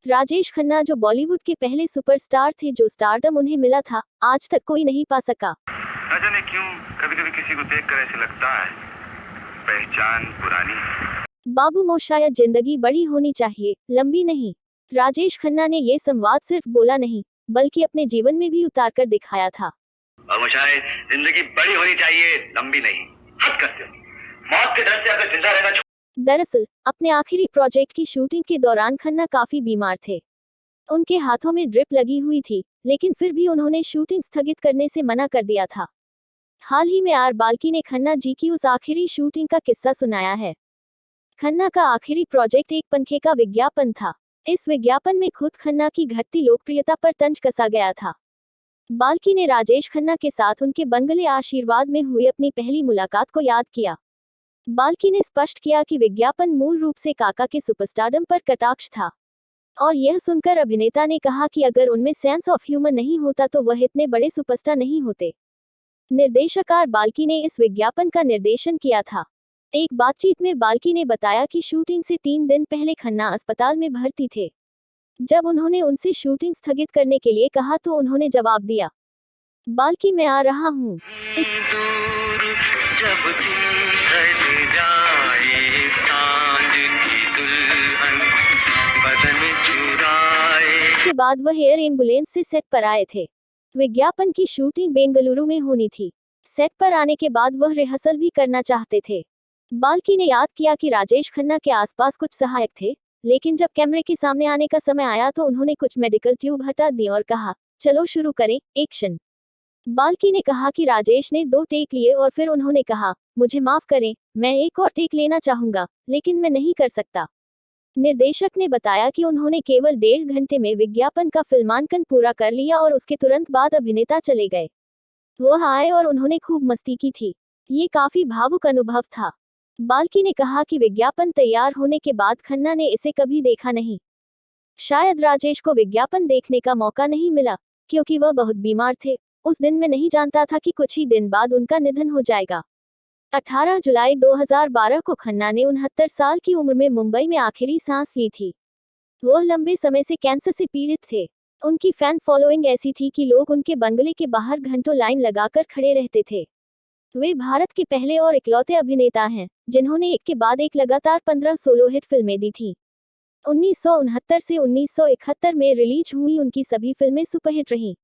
राजेश खन्ना जो बॉलीवुड के पहले सुपरस्टार थे, जो स्टारडम उन्हें मिला था, आज तक कोई नहीं पा सका। न जाने क्यों कभी कभी किसी को देखकर ऐसे लगता है पहचान पुरानी। बाबू मोशाया जिंदगी बड़ी होनी चाहिए, लंबी नहीं। राजेश खन्ना ने ये संवाद सिर्फ बोला नहीं, बल्कि अपने जीवन में भी उतार कर दिखाया था। जिंदगी बड़ी होनी चाहिए, लंबी नहीं। हद करते हो, मौत के डर से अगर जिंदा रहना। दरअसल अपने आखिरी प्रोजेक्ट की शूटिंग के दौरान खन्ना काफी बीमार थे। उनके हाथों में ड्रिप लगी हुई थी, लेकिन फिर भी उन्होंने शूटिंग स्थगित करने से मना कर दिया था। हाल ही में आर बाल्की ने खन्ना जी की उस आखिरी शूटिंग का किस्सा सुनाया है। खन्ना का आखिरी प्रोजेक्ट एक पंखे का विज्ञापन था। इस विज्ञापन में खुद खन्ना की घटती लोकप्रियता पर तंज कसा गया था। बाल्की ने राजेश खन्ना के साथ उनके बंगले आशीर्वाद में हुई अपनी पहली मुलाकात को याद किया। बाल्की ने स्पष्ट किया कि विज्ञापन मूल रूप से काका के सुपरस्टारडम पर कटाक्ष था, और यह सुनकर अभिनेता ने कहा कि अगर उनमें सेंस ऑफ ह्यूमर नहीं होता तो वह इतने बड़े सुपरस्टार नहीं होते। निर्देशक आर बाल्की ने इस विज्ञापन का निर्देशन किया था। एक बातचीत में बाल्की ने बताया कि शूटिंग से 3 दिन पहले खन्ना अस्पताल में भर्ती थे। जब उन्होंने उनसे शूटिंग स्थगित करने के लिए कहा तो उन्होंने जवाब दिया, बाल्की मैं आ रहा हूँ। के बाद वह एयर एम्बुलेंस से सेट पर आए थे। विज्ञापन की शूटिंग बेंगलुरु में होनी थी। सेट पर आने के बाद वह रिहर्सल भी करना चाहते थे। बाल्की ने याद किया कि राजेश खन्ना के आसपास कुछ सहायक थे, लेकिन जब कैमरे के सामने आने का समय आया तो उन्होंने कुछ मेडिकल ट्यूब हटा दी और कहा, चलो शुरू करें, एक्शन। बाल्की ने कहा कि राजेश ने 2 टेक लिए और फिर उन्होंने कहा, मुझे माफ करें, मैं एक और टेक लेना चाहूंगा, लेकिन मैं नहीं कर सकता। निर्देशक ने बताया कि उन्होंने केवल 1.5 घंटे में विज्ञापन का फिल्मांकन पूरा कर लिया और उसके तुरंत बाद अभिनेता चले गए। वह आए और उन्होंने खूब मस्ती की थी। ये काफी भावुक अनुभव था। बाल्की ने कहा कि विज्ञापन तैयार होने के बाद खन्ना ने इसे कभी देखा नहीं। शायद राजेश को विज्ञापन देखने का मौका नहीं मिला, क्योंकि वह बहुत बीमार थे। उस दिन मैं नहीं जानता था कि कुछ ही दिन बाद उनका निधन हो जाएगा। 18 जुलाई 2012 को खन्ना ने 69 साल की उम्र में मुंबई में आखिरी सांस ली थी। वह लंबे समय से कैंसर से पीड़ित थे। उनकी फैन फॉलोइंग ऐसी थी कि लोग उनके बंगले के बाहर घंटों लाइन लगाकर खड़े रहते थे। वे भारत के पहले और इकलौते अभिनेता हैं जिन्होंने एक के बाद एक लगातार 15 सोलो हिट फिल्में दी थीं। 1969 से 1971 में रिलीज हुई उनकी सभी फिल्में सुपरहिट रहीं।